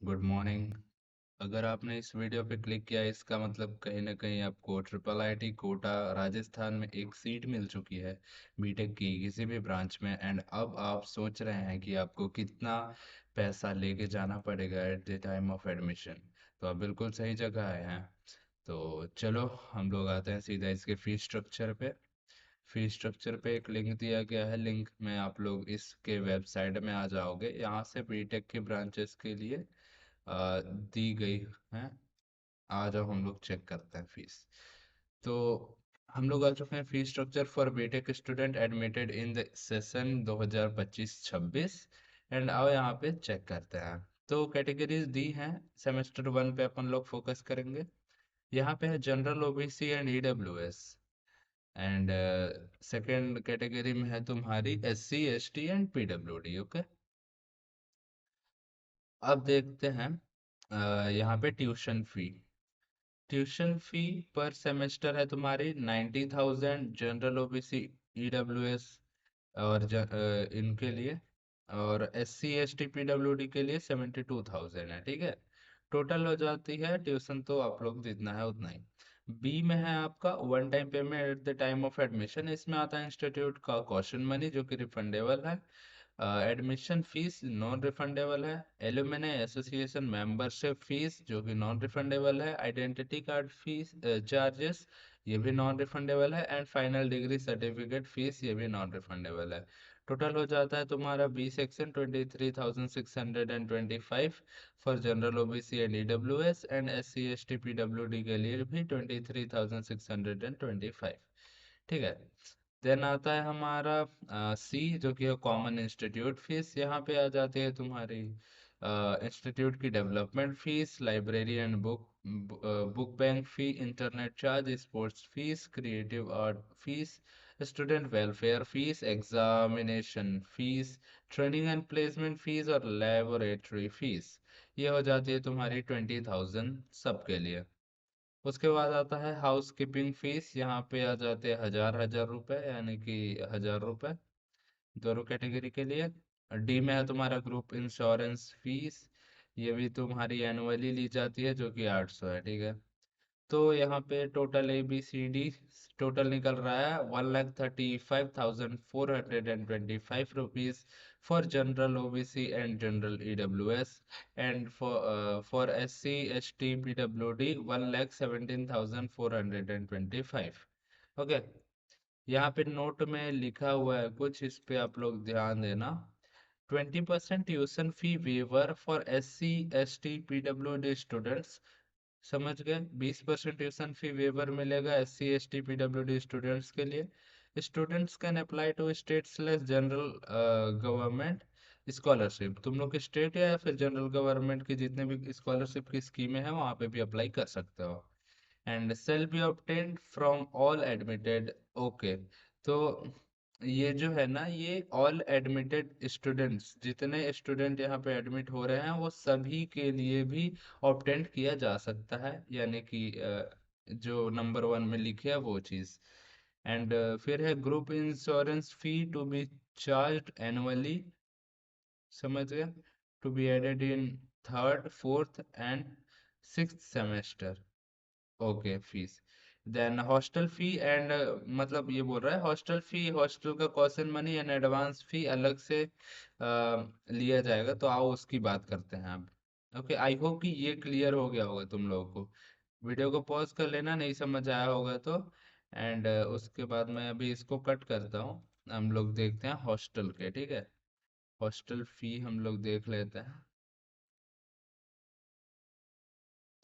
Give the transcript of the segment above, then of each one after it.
Good morning. अगर आपने इस वीडियो पे क्लिक किया इसका मतलब कहीं ना कहीं आपको ट्रिपल आईटी कोटा राजस्थान में एक सीट मिल चुकी है बीटेक की किसी भी ब्रांच में। एंड अब आप सोच रहे हैं कि आपको कितना पैसा लेके जाना पड़ेगा at the time of admission. तो आप बिल्कुल सही जगह आए हैं। तो चलो हम लोग आते हैं सीधा इसके फीस स्ट्रक्चर पे। फीस स्ट्रक्चर पे एक लिंक दिया गया है, लिंक में आप लोग इसके वेबसाइट में आ जाओगे। यहाँ से बीटेक के ब्रांचेस के लिए दी गई है। आ जाओ हम लोग चेक करते हैं फीस। तो हम लोग आ चुके हैं fees structure for BTech student admitted in the session 2025-26। And आओ यहाँ पे चेक करते हैं। तो कैटेगरीज दी हैं। सेमेस्टर 1 पे अपन लोग फोकस करेंगे। यहाँ पे है general OBC and EWS. And second category में है तुम्हारी SC ST and PWD. Okay, अब देखते हैं यहाँ पे ट्यूशन फी पर सेमेस्टर है तुम्हारी 90,000 जनरल ओबीसी ईडब्ल्यूएस और इनके लिए। और S C S T P W D के लिए 72,000 है। ठीक है, टोटल हो जाती है ट्यूशन तो आप लोग जितना है उतना ही। बी में है आपका one time payment at the time of admission. इसमें आता है इंस्टीट्यूट का कॉशन मनी जो कि रिफंडेबल है। एडमिशन फीस नॉन रिफंडेबल है। एलुमनी एसोसिएशन मेंबरशिप फीस जो कि नॉन रिफंडेबल है। आइडेंटिटी कार्ड फीस चार्जेस ये भी नॉन रिफंडेबल है। And final decree certificate fees ये भी नॉन रिफंडेबल है। टोटल हो जाता है तुम्हारा B section 23,625 for general OBC and EWS. And S C S T P W D के लिए भी 23,625। ठीक है, देन आता है हमारा सी जो कि है कॉमन इंस्टीट्यूट फीस। यहाँ पे आ जाती है तुम्हारी इंस्टीट्यूट की development fees, library and book bank fee, internet charge, sports fees, creative art fees, student welfare fees, examination fees, training and placement fees और लेबोरेटरी फीस। ये हो जाती है तुम्हारी 20,000 सबके लिए। उसके बाद आता है हाउस कीपिंग फीस। यहाँ पे आ जाते हैं हजार रुपए, यानी कि 1,000 रुपए दोनों कैटेगरी के लिए। डी में है तुम्हारा ग्रुप इंश्योरेंस फीस। ये भी तुम्हारी एनुअली ली जाती है जो कि 800 है। ठीक है, तो यहाँ पे total A B C D total निकल रहा है 1,35,425 rupees for general OBC and general EWS. And for S C S T P W D 1,17,425। Okay, यहाँ पे नोट में लिखा हुआ है कुछ, इस पे आप लोग ध्यान देना। 20% tuition fee waiver for S C S T P W D students. समझ गए, 20% ट्यूशन फी वेवर मिलेगा S C S T P W D students के लिए। Students can apply to state slash general government scholarship. तुम लोग के state या फिर जनरल गवर्नमेंट की जितने भी स्कॉलरशिप की स्कीमें हैं वहाँ पे भी अप्लाई कर सकते हो। And shall be obtained from all admitted. Okay, तो ये जो है ना, ये ऑल एडमिटेड स्टूडेंट्स, जितने स्टूडेंट यहाँ पे एडमिट हो रहे हैं वो सभी के लिए भी ऑब्टेंड किया जा सकता है, यानी कि जो नंबर 1 में लिखे है वो चीज़। एंड फिर है group insurance fee to be charge annually. समझ गए, to be added in third fourth and six semester. Okay, fees. Then hostel fee and मतलब ये बोल रहा है हॉस्टल फी, हॉस्टल का caution money and advance fee अलग से लिया जाएगा। तो आओ उसकी बात करते हैं अब। ओके, आई होप कि ये क्लियर हो गया होगा तुम लोगों को। वीडियो को पॉज कर लेना नहीं समझ आया होगा तो। एंड उसके बाद मैं अभी इसको कट करता हूँ। हम लोग देखते हैं हॉस्टल के। ठीक है, हॉस्टल फी हम लोग देख लेते हैं।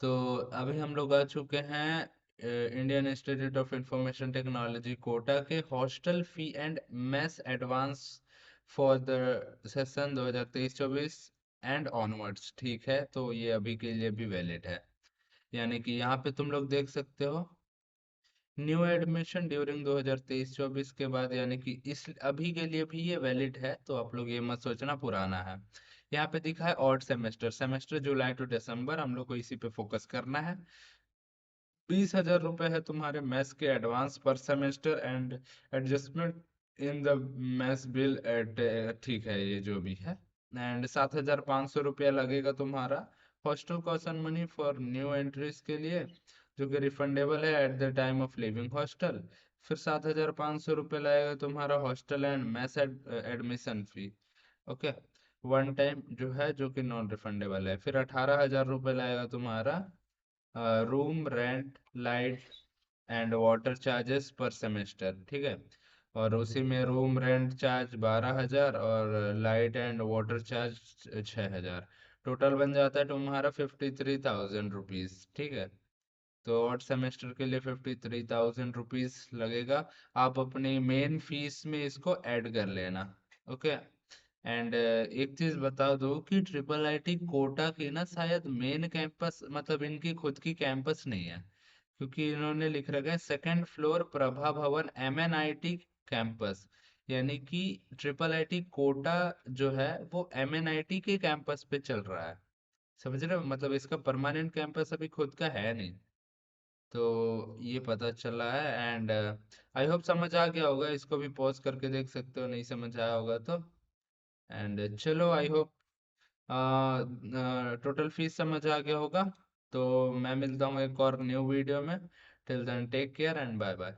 तो अभी हम लोग आ चुके हैं Indian Institute of Information Technology Kota के hostel fee and mess advance for the session 2023-24 and onwards. ठीक है, तो ये अभी के लिए भी वैलिड है। यानी कि यहाँ पे तुम लोग देख सकते हो न्यू एडमिशन ड्यूरिंग 2023-24 के बाद, यानी कि इस अभी के लिए भी ये वैलिड है। तो आप लोग ये मत सोचना पुराना है। यहाँ पे दिखा है odd semester, semester July to December, हम लोग को इसी पे फोकस करना है। 20,000 रुपये है तुम्हारे मैथ्स के एडवांस पर semester and adjustment in the maths bill eight. ठीक है, ये जो भी है। एंड 7,500 रुपया लगेगा तुम्हारा hostel cost money for new entries के लिए, जो कि रिफंडेबल है at the time of living hostel. फिर 7,500 रुपये लगेगा तुम्हारा hostel and mess admission fee. Okay, one time जो है, जो कि नॉन रिफंडेबल है। फिर 18,000 रुपये लगेगा तुम्हारा room rent, light and water charges पर सेमेस्टर, ठीक है। और उसी में रूम रेंट चार्ज 12,000 और light and water charge 6,000। Total बन जाता है तुम्हारा 53,000 रुपीज, ठीक है। तो और सेमेस्टर के लिए 53,000 रुपीज लगेगा। आप अपनी मेन फीस में इसको ऐड कर लेना। ओके। एंड एक चीज बता दो कि ट्रिपल आईटी कोटा की ना शायद मेन कैंपस, मतलब इनकी खुद की कैंपस नहीं है, क्योंकि इन्होंने लिख रखा है सेकंड फ्लोर प्रभा भवन MNIT कैंपस। यानी कि ट्रिपल आईटी कोटा जो है वो MNIT के कैंपस पे चल रहा है। समझ रहे हो, मतलब इसका परमानेंट कैंपस अभी खुद का है नहीं। तो ये पता चला है। एंड आई होप समझ आ गया होगा, इसको भी पॉज करके देख सकते हो नहीं समझ आया होगा तो। एंड चलो, आई होप टोटल फीस समझ आ गया होगा। तो मैं मिलता हूँ एक और न्यू वीडियो में। Till then take care and bye bye.